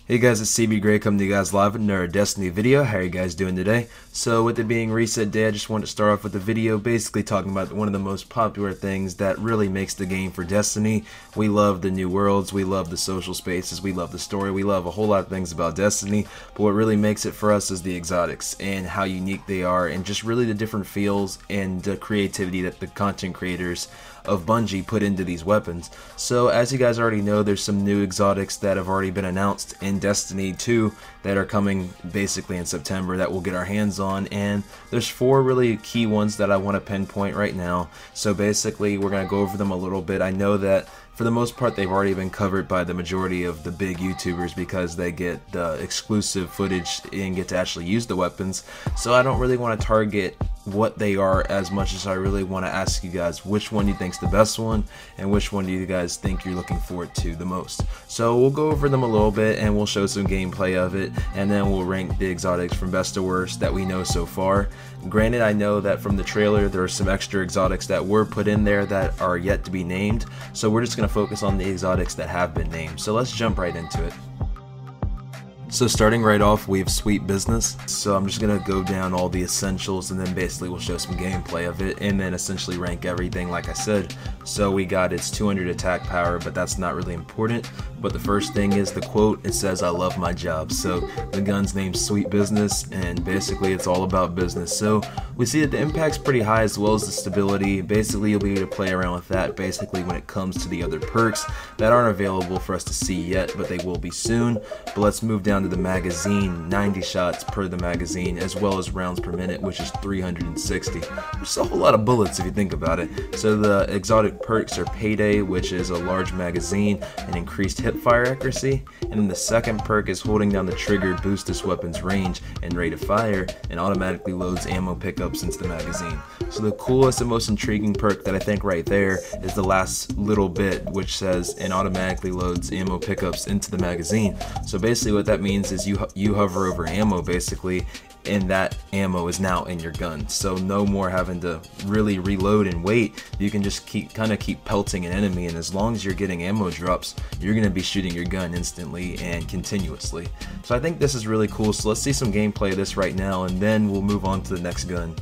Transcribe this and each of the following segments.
Hey guys, it's cbgray coming to you guys live with another Destiny video. How are you guys doing today? So with it being reset day, I just wanted to start off with the video basically talking about one of the most popular things that really makes the game for Destiny. We love the new worlds, we love the social spaces, we love the story, we love a whole lot of things about Destiny, but what really makes it for us is the exotics and how unique they are, and just really the different feels and the creativity that the content creators of Bungie put into these weapons. So as you guys already know, there's some new exotics that have already been announced in Destiny 2 that are coming basically in September that we'll get our hands on, and there's 4 really key ones that I want to pinpoint right now. So basically we're going to go over them a little bit. I know that for the most part they've already been covered by the majority of the big YouTubers because they get the exclusive footage and get to actually use the weapons, so I don't really want to target what they are as much as I really want to ask you guys which one you think's the best one and which one do you guys think you're looking forward to the most. So we'll go over them a little bit and we'll show some gameplay of it, and then we'll rank the exotics from best to worst that we know so far. Granted, I know that from the trailer there are some extra exotics that were put in there that are yet to be named, so we're just going to focus on the exotics that have been named. So let's jump right into it. So starting right off, we have Sweet Business. So I'm just gonna go down all the essentials and then basically we'll show some gameplay of it and then essentially rank everything like I said. So we got its 200 attack power, but that's not really important. But the first thing is the quote. It says, "I love my job." So the gun's named Sweet Business, and basically it's all about business. So we see that the impact's pretty high as well as the stability. Basically you'll be able to play around with that basically when it comes to the other perks that aren't available for us to see yet, but they will be soon. But let's move down to the magazine. 90 shots per the magazine, as well as rounds per minute, which is 360. Which is a whole lot of bullets if you think about it. So the exotic perks are Payday, which is a large magazine and increased hip fire accuracy, and then the second perk is holding down the trigger boosts this weapon's range and rate of fire and automatically loads ammo pickups into the magazine. So the coolest and most intriguing perk that I think right there is the last little bit, which says and automatically loads ammo pickups into the magazine. So basically what that means is you hover over ammo basically, and that ammo is now in your gun. So no more having to really reload and wait. You can just keep pelting an enemy, and as long as you're getting ammo drops, you're gonna be shooting your gun instantly and continuously. So I think this is really cool. So let's see some gameplay of this right now, and then we'll move on to the next gun.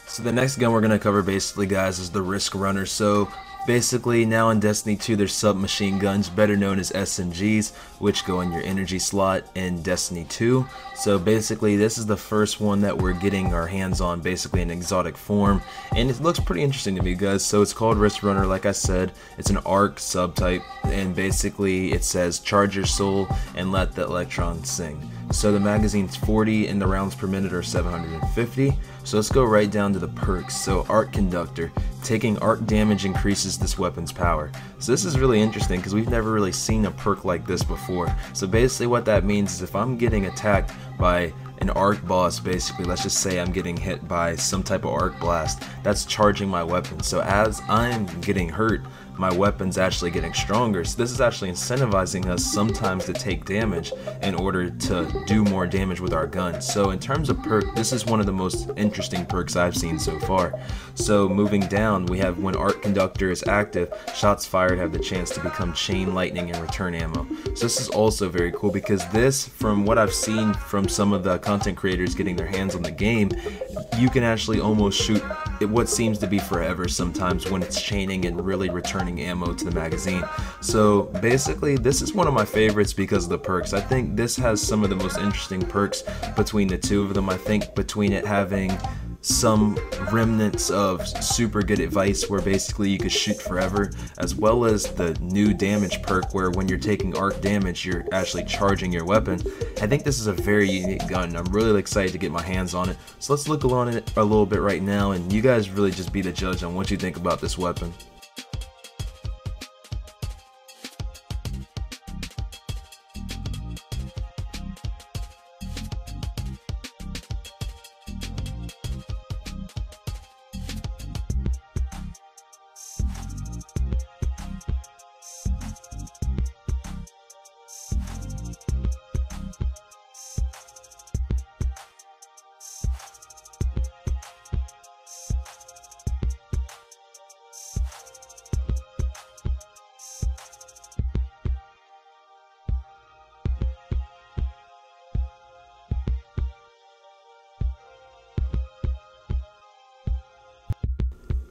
So the next gun we're going to cover basically, guys, is the RiskRunner. So basically now in Destiny 2 there's submachine guns, better known as SMGs, which go in your energy slot in Destiny 2. So basically this is the first one that we're getting our hands on basically in exotic form, and it looks pretty interesting to me, guys. So it's called RiskRunner, like I said. It's an ARC subtype, and basically it says charge your soul and let the electrons sing. So the magazine's 40 and the rounds per minute are 750. So let's go right down to the perks. So Arc Conductor, taking arc damage increases this weapon's power. So this is really interesting because we've never really seen a perk like this before. So basically what that means is if I'm getting attacked by an arc boss, basically let's just say I'm getting hit by some type of arc blast, that's charging my weapon. So as I'm getting hurt, my weapon's actually getting stronger. So this is actually incentivizing us sometimes to take damage in order to do more damage with our gun. So in terms of perk, this is one of the most interesting perks I've seen so far. So moving down, we have when Arc Conductor is active, shots fired have the chance to become chain lightning and return ammo. So this is also very cool because this, from what I've seen from some of the content creators getting their hands on the game, you can actually almost shoot what seems to be forever sometimes when it's chaining and really returning ammo to the magazine. So basically this is one of my favorites because of the perks. I think this has some of the most interesting perks between the two of them. I think between it having some remnants of super good advice where basically you could shoot forever, as well as the new damage perk where when you're taking arc damage you're actually charging your weapon. I think this is a very unique gun. I'm really excited to get my hands on it. So let's look on it a little bit right now and you guys really just be the judge on what you think about this weapon.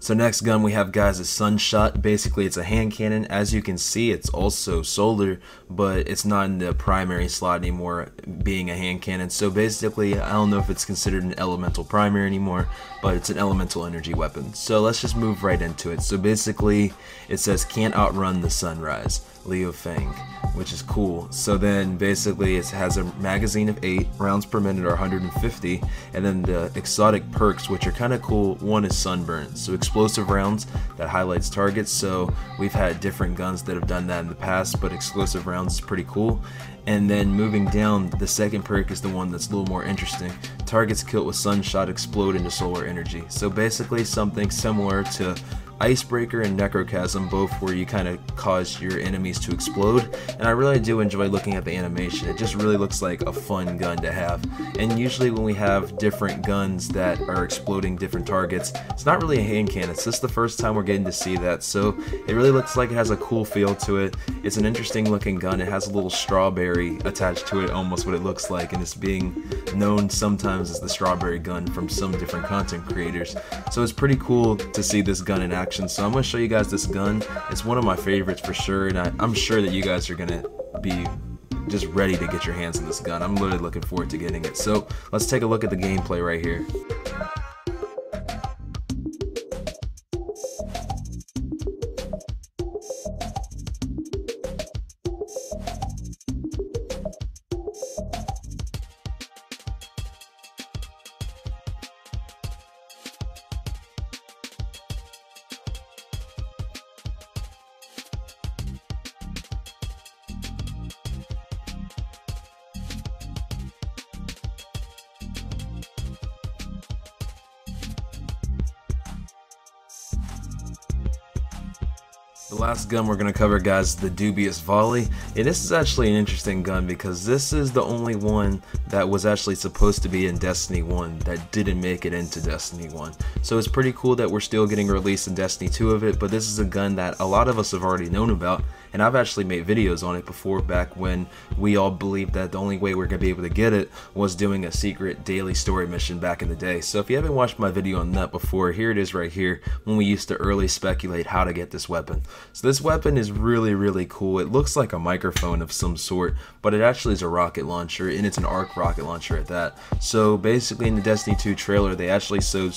So next gun we have, guys, is SunShot. Basically it's a hand cannon. As you can see, it's also solar, but it's not in the primary slot anymore, being a hand cannon. So basically I don't know if it's considered an elemental primary anymore, but it's an elemental energy weapon. So let's just move right into it. So basically it says can't outrun the sunrise, Leo Fang, which is cool. So then basically it has a magazine of 8 rounds per minute or 150, and then the exotic perks, which are kind of cool. One is sunburn, so explosive rounds that highlights targets. So we've had different guns that have done that in the past, but explosive rounds is pretty cool. And then moving down, the second perk is the one that's a little more interesting. Targets killed with SunShot explode into solar energy. So basically something similar to Icebreaker and Necrochasm, both where you kind of cause your enemies to explode, and I really do enjoy looking at the animation. It just really looks like a fun gun to have. And usually when we have different guns that are exploding different targets, it's not really a hand cannon. It's just the first time we're getting to see that, so it really looks like it has a cool feel to it. It's an interesting looking gun. It has a little strawberry attached to it, almost what it looks like, and it's being known sometimes as the strawberry gun from some different content creators. So it's pretty cool to see this gun in action. So I'm going to show you guys this gun. It's one of my favorites for sure, and I'm sure that you guys are going to be just ready to get your hands on this gun. I'm literally looking forward to getting it. So let's take a look at the gameplay right here. The last gun we're going to cover, guys, is the Dubious Volley. And this is actually an interesting gun because this is the only one that was actually supposed to be in Destiny 1 that didn't make it into Destiny 1. So it's pretty cool that we're still getting released in Destiny 2 of it, but this is a gun that a lot of us have already known about, and I've actually made videos on it before, back when we all believed that the only way we're going to be able to get it was doing a secret daily story mission back in the day. So if you haven't watched my video on that before, here it is right here, when we used to early speculate how to get this weapon. So this weapon is really cool. It looks like a microphone of some sort, but it actually is a rocket launcher, and it's an arc rocket launcher at that. So basically in the Destiny 2 trailer they actually showed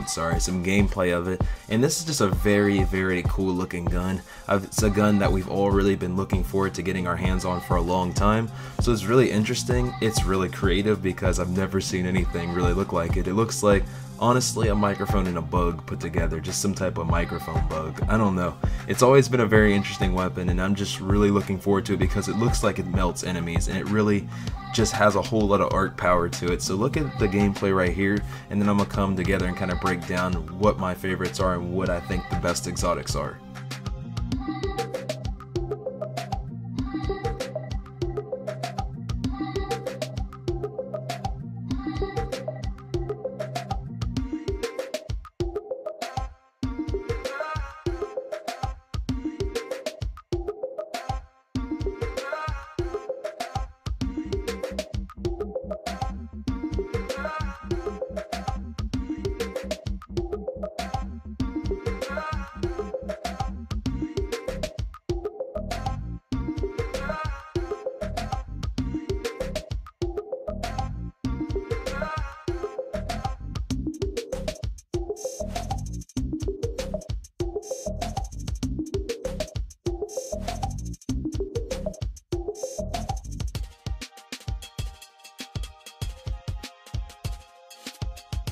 some gameplay of it, and this is just a very cool looking gun. It's a gun that we've all really been looking forward to getting our hands on for a long time, so it's really interesting. It's really creative because I've never seen anything really look like it. It looks like, honestly, a microphone and a bug put together, just some type of microphone bug. I don't know. It's always been a very interesting weapon, and I'm just really looking forward to it because it looks like it melts enemies, and it really just has a whole lot of arc power to it. So look at the gameplay right here, and then I'm gonna come together and kind of break down what my favorites are and what I think the best exotics are.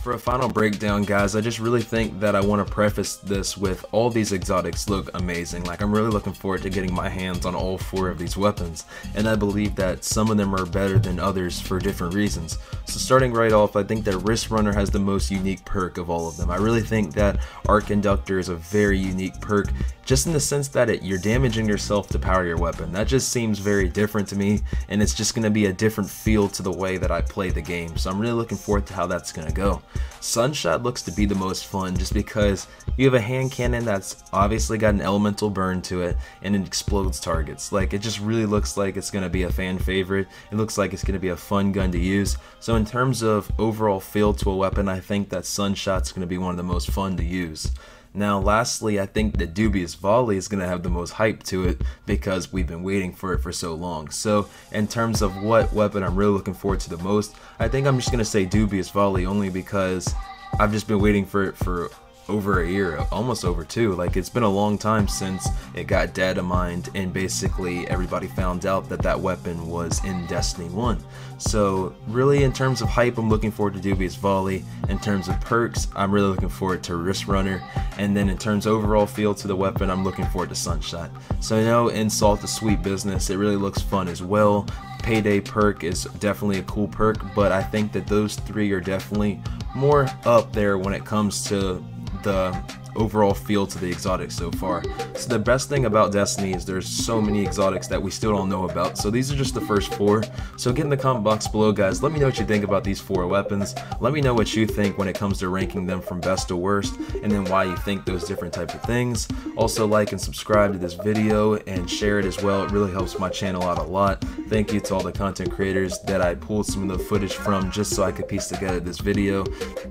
For a final breakdown, guys, I just really think that I want to preface this with all these exotics look amazing. Like, I'm really looking forward to getting my hands on all 4 of these weapons, and I believe that some of them are better than others for different reasons. So starting right off, I think that RiskRunner has the most unique perk of all of them. I really think that Arc Inductor is a very unique perk, just in the sense that you're damaging yourself to power your weapon. That just seems very different to me, and it's just going to be a different feel to the way that I play the game. So I'm really looking forward to how that's going to go. SunShot looks to be the most fun just because you have a hand cannon that's obviously got an elemental burn to it and it explodes targets. Like, it just really looks like it's going to be a fan favorite. It looks like it's going to be a fun gun to use. So in terms of overall feel to a weapon, I think that SunShot's going to be one of the most fun to use. Now lastly, I think the Dubious Volley is going to have the most hype to it because we've been waiting for it for so long. So in terms of what weapon I'm really looking forward to the most, I think I'm just going to say Dubious Volley, only because I've just been waiting for it for over a year, almost over 2. Like, it's been a long time since it got data mined and basically everybody found out that that weapon was in Destiny 1. So really, in terms of hype, I'm looking forward to Dubious Volley. In terms of perks, I'm really looking forward to RiskRunner. And then in terms of overall feel to the weapon, I'm looking forward to SunShot. So I know Insult the Sweet Business, it really looks fun as well. Payday perk is definitely a cool perk, but I think that those 3 are definitely more up there when it comes to the overall feel to the exotics so far. So the best thing about Destiny is there's so many exotics that we still don't know about. So these are just the first 4. So get in the comment box below, guys. Let me know what you think about these 4 weapons. Let me know what you think when it comes to ranking them from best to worst, and then why you think those different types of things. Also, like and subscribe to this video and share it as well. It really helps my channel out a lot. Thank you to all the content creators that I pulled some of the footage from just so I could piece together this video.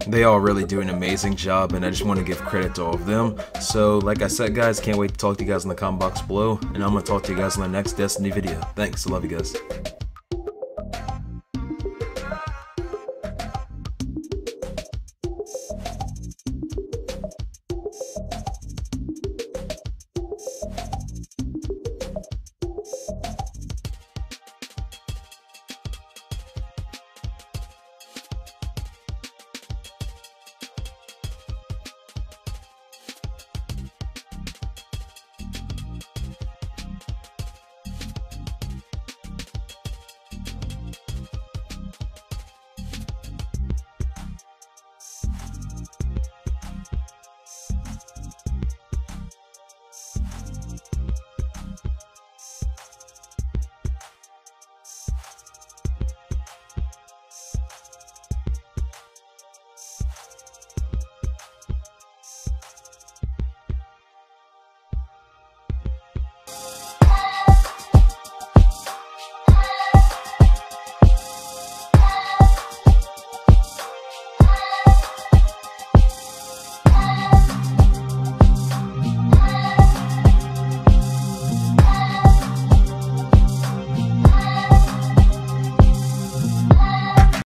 They all really do an amazing job, and I just want to give credit to all of them. So like I said, guys, can't wait to talk to you guys in the comment box below, and I'm going to talk to you guys in the next Destiny video. Thanks, I love you guys.